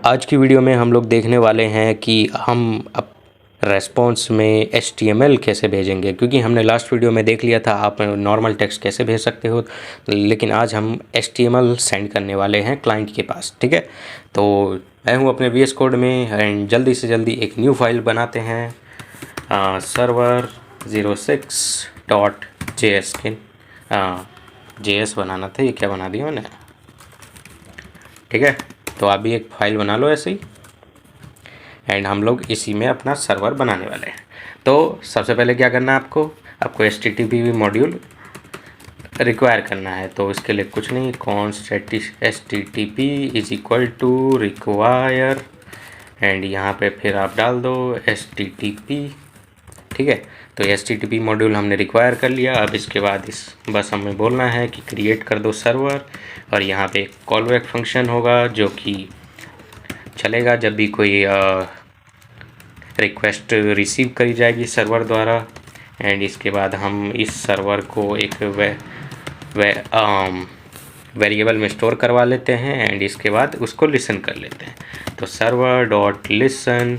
आज की वीडियो में हम लोग देखने वाले हैं कि हम अब रेस्पॉन्स में HTML कैसे भेजेंगे, क्योंकि हमने लास्ट वीडियो में देख लिया था आप नॉर्मल टेक्स्ट कैसे भेज सकते हो, लेकिन आज हम HTML सेंड करने वाले हैं क्लाइंट के पास। ठीक है, तो मैं हूँ अपने VS कोड में एंड जल्दी से जल्दी एक न्यू फाइल बनाते हैं server06.js के JS बनाना था, ये क्या बना दिया मैंने। ठीक है, तो आप भी एक फ़ाइल बना लो ऐसे ही एंड हम लोग इसी में अपना सर्वर बनाने वाले हैं। तो सबसे पहले क्या करना है, आपको HTTP मॉड्यूल रिक्वायर करना है। तो इसके लिए कुछ नहीं, const HTTP is equal to require and यहाँ पे फिर आप डाल दो HTTP। ठीक है, तो HTTP मॉड्यूल हमने रिक्वायर कर लिया। अब इसके बाद बस हमें बोलना है कि क्रिएट कर दो सर्वर, और यहाँ पे एक कॉल बैक फंक्शन होगा जो कि चलेगा जब भी कोई रिक्वेस्ट रिसीव करी जाएगी सर्वर द्वारा। एंड इसके बाद हम इस सर्वर को एक वेरिएबल में स्टोर करवा लेते हैं एंड इसके बाद उसको लिसन कर लेते हैं। तो सर्वर डॉट लिसन,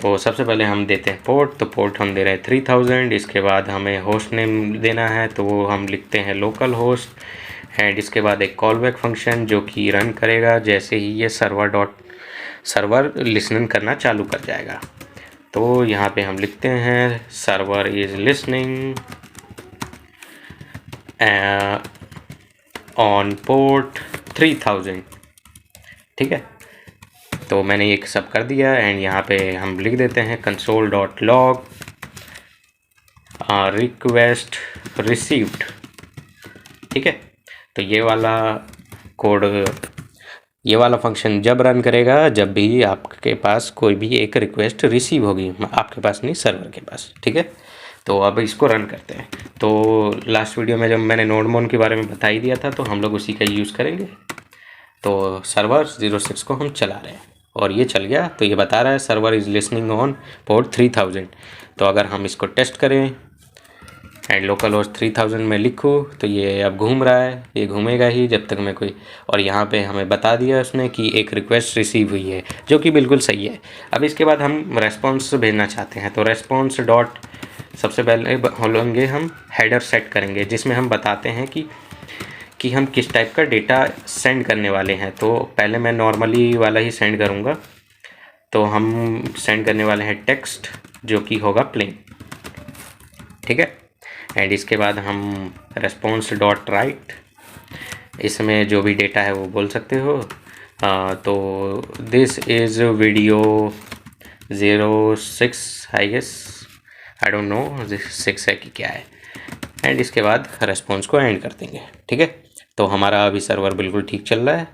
तो सबसे पहले हम देते हैं पोर्ट, तो पोर्ट हम दे रहे हैं 3000। इसके बाद हमें होस्ट नेम देना है, तो वो हम लिखते हैं लोकल होस्ट एंड इसके बाद एक कॉल बैक फंक्शन जो कि रन करेगा जैसे ही ये सर्वर लिसनिंग करना चालू कर जाएगा। तो यहाँ पे हम लिखते हैं server is listening on port 3000। ठीक है, तो मैंने ये सब कर दिया एंड यहाँ पे हम लिख देते हैं console.log रिक्वेस्ट रिसीव्ड। ठीक है, तो ये वाला फंक्शन जब रन करेगा जब भी आपके पास कोई भी एक रिक्वेस्ट रिसीव होगी, आपके पास नहीं सर्वर के पास। ठीक है, तो अब इसको रन करते हैं। तो लास्ट वीडियो में जब मैंने नोडमोन के बारे में बता ही दिया था, तो हम लोग उसी का यूज़ करेंगे। तो सर्वर 06 को हम चला रहे हैं और ये चल गया, तो ये बता रहा है server is listening on port 3000। तो अगर हम इसको टेस्ट करें एंड लोकल होस्ट 3000 में लिखूँ तो ये अब घूम रहा है, ये घूमेगा ही जब तक मैं कोई, और यहाँ पे हमें बता दिया उसने कि एक रिक्वेस्ट रिसीव हुई है, जो कि बिल्कुल सही है। अब इसके बाद हम रेस्पॉन्स भेजना चाहते हैं, तो रेस्पॉन्स डॉट सबसे पहले होंगे हम हेडर सेट करेंगे जिसमें हम बताते हैं कि हम किस टाइप का डेटा सेंड करने वाले हैं। तो पहले मैं नॉर्मली वाला ही सेंड करूँगा, तो हम सेंड करने वाले हैं टेक्स्ट जो कि होगा प्लेन। ठीक है, एंड इसके बाद हम रेस्पॉन्स डॉट राइट, इसमें जो भी डेटा है वो बोल सकते हो। तो this is video 06 I guess, I don't know 6 है कि क्या है, एंड इसके बाद रेस्पॉन्स को एंड कर देंगे। ठीक है, तो हमारा अभी सर्वर बिल्कुल ठीक चल रहा है,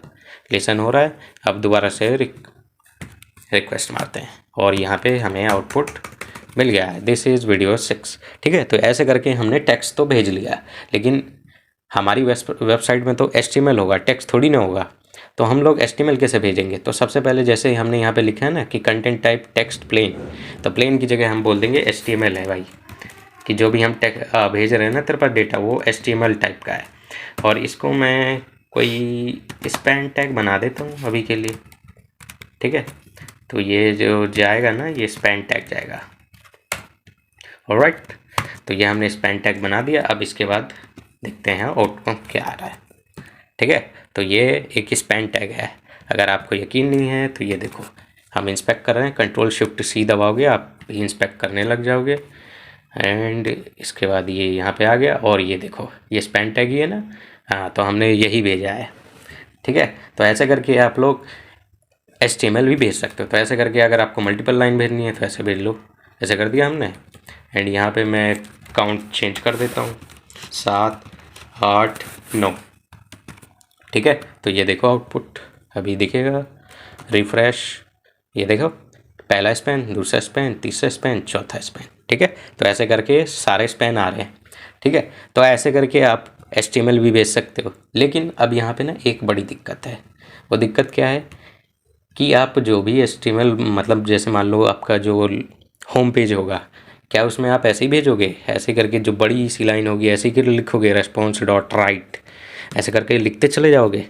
लिसन हो रहा है। अब दोबारा से रिक्वेस्ट मारते हैं और यहाँ पे हमें आउटपुट मिल गया है, दिस इज़ वीडियो 6। ठीक है, तो ऐसे करके हमने टेक्स्ट तो भेज लिया, लेकिन हमारी वेबसाइट में तो HTML होगा, टेक्स्ट थोड़ी ना होगा। तो हम लोग HTML कैसे भेजेंगे? तो सबसे पहले जैसे हमने यहाँ पे लिखा है ना कि कंटेंट टाइप टेक्स्ट प्लेन, तो प्लेन की जगह हम बोल देंगे HTML है भाई, कि जो भी हम भेज रहे हैं ना तेरे पास डेटा, वो HTML टाइप का है। और इसको मैं कोई स्पैन टैग बना देता हूँ अभी के लिए। ठीक है, तो ये जो जाएगा ना, ये स्पैन टैग जाएगा। ऑलराइट, तो ये हमने स्पैन टैग बना दिया। अब इसके बाद देखते हैं आउटपुट क्या आ रहा है। ठीक है, तो ये एक स्पैन टैग है। अगर आपको यकीन नहीं है तो ये देखो, हम इंस्पेक्ट कर रहे हैं, Ctrl+Shift+C दबाओगे आप इंस्पेक्ट करने लग जाओगे एंड इसके बाद ये यहाँ पे आ गया और ये देखो ये स्पैन टैग ही है ना। हाँ, तो हमने यही भेजा है। ठीक है, तो ऐसे करके आप लोग HTML भी भेज सकते हो। तो ऐसे करके अगर आपको मल्टीपल लाइन भेजनी है तो ऐसे भेज लो, ऐसे कर दिया हमने। एंड यहाँ पे मैं काउंट चेंज कर देता हूँ 7 8 9। ठीक है, तो ये देखो आउटपुट अभी दिखेगा, रिफ्रेश, ये देखो पहला स्पैन, दूसरा स्पैन, तीसरा स्पैन, चौथा स्पैन। ठीक है, तो ऐसे करके सारे स्पैन आ रहे हैं। ठीक है, तो ऐसे करके आप HTML भी भेज सकते हो। लेकिन अब यहाँ पे ना एक बड़ी दिक्कत है। वो दिक्कत क्या है कि आप जो भी HTML, मतलब जैसे मान लो आपका जो होम पेज होगा, क्या उसमें आप ऐसे ही भेजोगे? ऐसे करके जो बड़ी सी लाइन होगी ऐसे ही लिखोगे रेस्पॉन्स डॉट राइट, ऐसे करके लिखते चले जाओगे?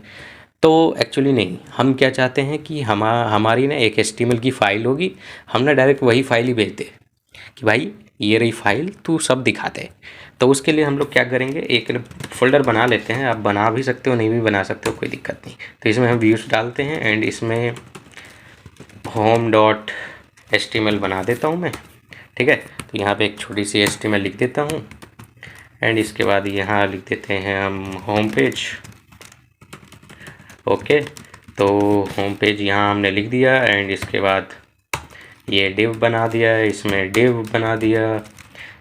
तो एक्चुअली नहीं, हम क्या चाहते हैं कि हमारी ना एक HTML की फ़ाइल होगी, हम ना डायरेक्ट वही फाइल ही भेज दें कि भाई ये रही फाइल, तू सब दिखा दे। तो उसके लिए हम लोग क्या करेंगे, एक फ़ोल्डर बना लेते हैं। आप बना भी सकते हो, नहीं भी बना सकते हो, कोई दिक्कत नहीं। तो इसमें हम व्यूज़ डालते हैं एंड इसमें home.html बना देता हूँ मैं, ठीक है। तो यहाँ पे एक छोटी सी HTML लिख देता हूँ एंड इसके बाद यहाँ लिख देते हैं हम होम पेज। ओके, तो होम पेज यहाँ हमने लिख दिया एंड इसके बाद ये डिव बना दिया, इसमें डिव बना दिया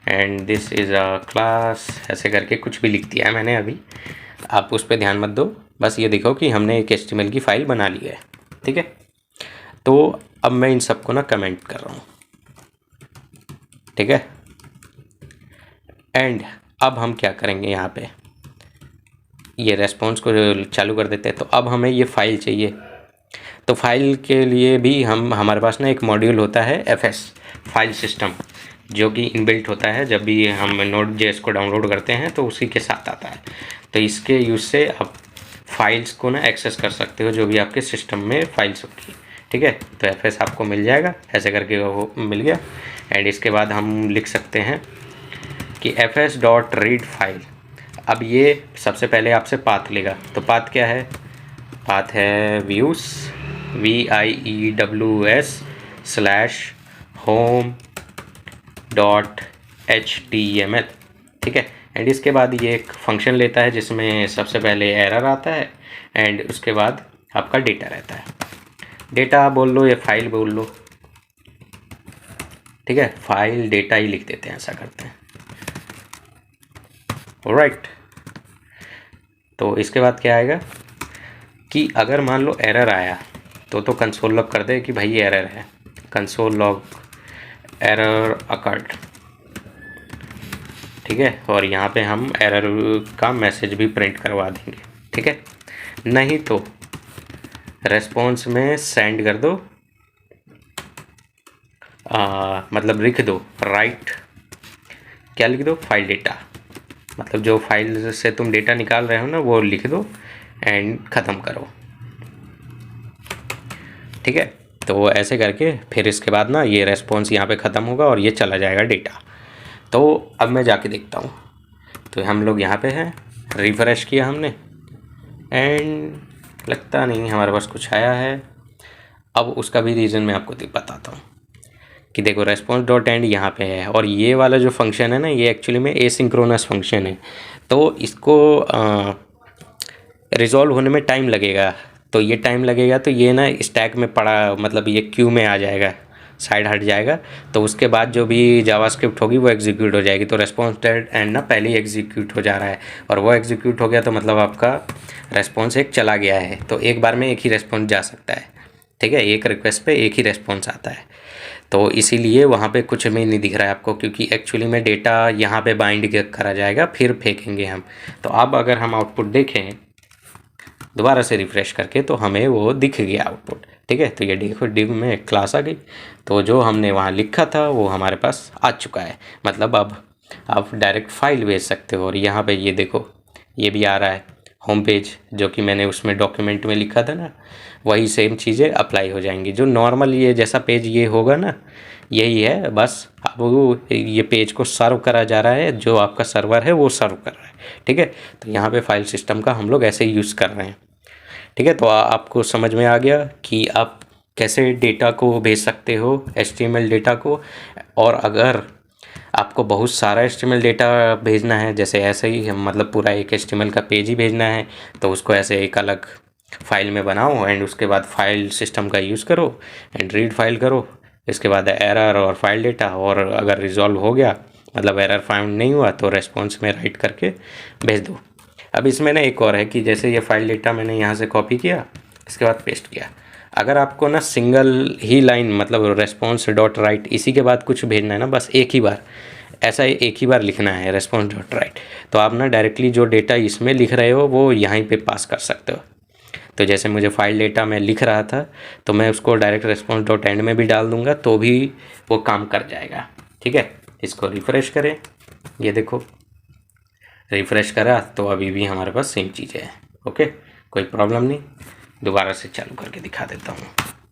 and this is a class, ऐसे करके कुछ भी लिख दिया है मैंने अभी। आप उस पर ध्यान मत दो, बस ये देखो कि हमने एक HTML की फ़ाइल बना ली है, ठीक है। तो अब मैं इन सबको ना कमेंट कर रहा हूँ, ठीक है। एंड अब हम क्या करेंगे, यहाँ पे ये रेस्पॉन्स को चालू कर देते हैं। तो अब हमें ये फ़ाइल चाहिए, तो फाइल के लिए भी हमारे पास ना एक मॉड्यूल होता है FS फाइल सिस्टम, जो कि इनबिल्ट होता है। जब भी हम Node.js को डाउनलोड करते हैं तो उसी के साथ आता है। तो इसके यूज़ से आप फाइल्स को ना एक्सेस कर सकते हो, जो भी आपके सिस्टम में फाइल्स होगी, ठीक है। तो FS आपको मिल जाएगा, ऐसे करके वो मिल गया। एंड इसके बाद हम लिख सकते हैं कि fs.read फाइल। अब ये सबसे पहले आपसे पाथ लेगा, तो पाथ क्या है, पाथ है views views/home.html, ठीक है। एंड इसके बाद ये एक फंक्शन लेता है जिसमें सबसे पहले एरर आता है एंड उसके बाद आपका डेटा रहता है। डेटा बोल लो या फाइल बोल लो, ठीक है। फाइल डेटा ही लिख देते हैं, ऐसा करते हैं, ऑलराइट। तो इसके बाद क्या आएगा कि अगर मान लो एरर आया तो कंसोल लॉग कर दे कि भाई ये एरर है, कंसोल लॉग एरर अकर्ड, ठीक है। और यहाँ पे हम एरर का मैसेज भी प्रिंट करवा देंगे, ठीक है। नहीं तो रेस्पॉन्स में सेंड कर दो, मतलब लिख दो, राइट क्या लिख दो, फाइल डेटा, मतलब जो फाइल से तुम डेटा निकाल रहे हो ना वो लिख दो एंड ख़त्म करो, ठीक है। तो ऐसे करके फिर इसके बाद ना ये रेस्पॉन्स यहाँ पे ख़त्म होगा और ये चला जाएगा डेटा। तो अब मैं जाके देखता हूँ, तो हम लोग यहाँ पे हैं, रिफ़्रेश किया हमने एंड लगता नहीं हमारे पास कुछ आया है। अब उसका भी रीज़न मैं आपको बताता हूँ कि देखो response.end यहाँ पे है और ये वाला जो फंक्शन है ना, ये एक्चुअली में एसिंक्रोनस फंक्शन है। तो इसको रिज़ॉल्व होने में टाइम लगेगा, तो ये टाइम लगेगा तो ये ना स्टैक में पड़ा, मतलब ये क्यू में आ जाएगा, साइड हट जाएगा। तो उसके बाद जो भी जावास्क्रिप्ट होगी वो एग्जीक्यूट हो जाएगी। तो response.end ना पहले ही एग्जीक्यूट हो जा रहा है और वो एग्जीक्यूट हो गया तो मतलब आपका रेस्पॉन्स एक चला गया है। तो एक बार में एक ही रेस्पॉन्स जा सकता है, ठीक है। एक रिक्वेस्ट पे एक ही रेस्पॉन्स आता है, तो इसीलिए वहाँ पे कुछ में नहीं दिख रहा है आपको, क्योंकि एक्चुअली में डेटा यहाँ पे बाइंड करा जाएगा फिर फेंकेंगे हम। तो अब अगर हम आउटपुट देखें दोबारा से रिफ़्रेश करके तो हमें वो दिख गया आउटपुट, ठीक है। तो ये देखो डिव में क्लास आ गई, तो जो हमने वहाँ लिखा था वो हमारे पास आ चुका है। मतलब अब आप डायरेक्ट फाइल भेज सकते हो। और यहाँ पे ये देखो ये भी आ रहा है होम पेज, जो कि मैंने उसमें डॉक्यूमेंट में लिखा था ना, वही सेम चीज़ें अप्लाई हो जाएंगी। जो नॉर्मल ये जैसा पेज ये होगा ना, यही है, बस अब वो ये पेज को सर्व करा जा रहा है, जो आपका सर्वर है वो सर्व कर रहा है, ठीक है। तो यहाँ पे फाइल सिस्टम का हम लोग ऐसे ही यूज़ कर रहे हैं, ठीक है। तो आपको समझ में आ गया कि आप कैसे डेटा को भेज सकते हो, HTML डेटा को। और अगर आपको बहुत सारा HTML डेटा भेजना है, जैसे ऐसे ही मतलब पूरा एक HTML का पेज ही भेजना है, तो उसको ऐसे एक अलग फाइल में बनाओ एंड उसके बाद फाइल सिस्टम का यूज़ करो एंड रीड फाइल करो। इसके बाद एरर और फाइल डेटा, और अगर रिजॉल्व हो गया मतलब एरर फाउंड नहीं हुआ तो रेस्पॉन्स में राइट करके भेज दो। अब इसमें ना एक और है कि जैसे ये फाइल डेटा मैंने यहाँ से कॉपी किया, इसके बाद पेस्ट किया। अगर आपको ना सिंगल ही लाइन मतलब response.write इसी के बाद कुछ भेजना है ना, बस एक ही बार, ऐसा एक ही बार लिखना है response.write, तो आप ना डायरेक्टली जो डेटा इसमें लिख रहे हो वो यहीं पे पास कर सकते हो। तो जैसे मुझे फाइल डेटा मैं लिख रहा था तो मैं उसको डायरेक्ट response.end में भी डाल दूंगा तो भी वो काम कर जाएगा, ठीक है। इसको रिफ़्रेश करें, ये देखो रिफ़्रेश करा तो अभी भी हमारे पास सेम चीज़ें हैं, ओके। कोई प्रॉब्लम नहीं, दोबारा से चालू करके दिखा देता हूँ।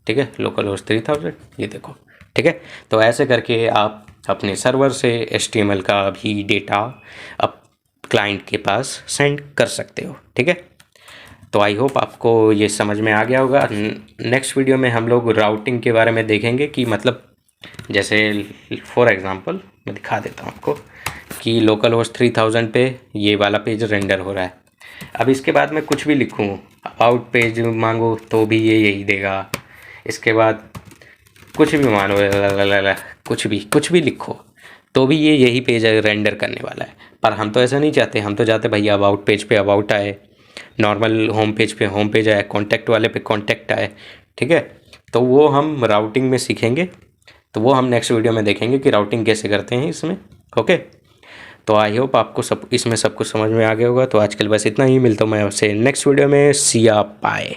ठीक है, लोकल होस्ट 3000, ये देखो। ठीक है, तो ऐसे करके आप अपने सर्वर से HTML का भी डेटा अब क्लाइंट के पास सेंड कर सकते हो। ठीक है, तो आई होप आपको ये समझ में आ गया होगा। नेक्स्ट वीडियो में हम लोग राउटिंग के बारे में देखेंगे कि मतलब जैसे फॉर एग्जांपल मैं दिखा देता हूँ आपको कि लोकल होस्ट 3000 पे ये वाला पेज रेंडर हो रहा है। अब इसके बाद मैं कुछ भी लिखूँ, अबाउट पेज मांगो तो भी ये यही देगा। इसके बाद कुछ भी मानो, कुछ भी लिखो तो भी ये यही पेज रेंडर करने वाला है। पर हम तो ऐसा नहीं चाहते, हम तो चाहते भैया अबाउट पेज पे अबाउट आए, नॉर्मल होम पेज पे होम पेज आए, कॉन्टैक्ट वाले पे कॉन्टैक्ट आए। ठीक है, तो वो हम राउटिंग में सीखेंगे, तो वो हम नेक्स्ट वीडियो में देखेंगे कि राउटिंग कैसे करते हैं इसमें। ओके, तो आई होप आपको सब इसमें सब कुछ समझ में आ गया होगा। तो आजकल बस इतना ही, मिलता हूँ मैं आपसे नेक्स्ट वीडियो में। सी या बाय।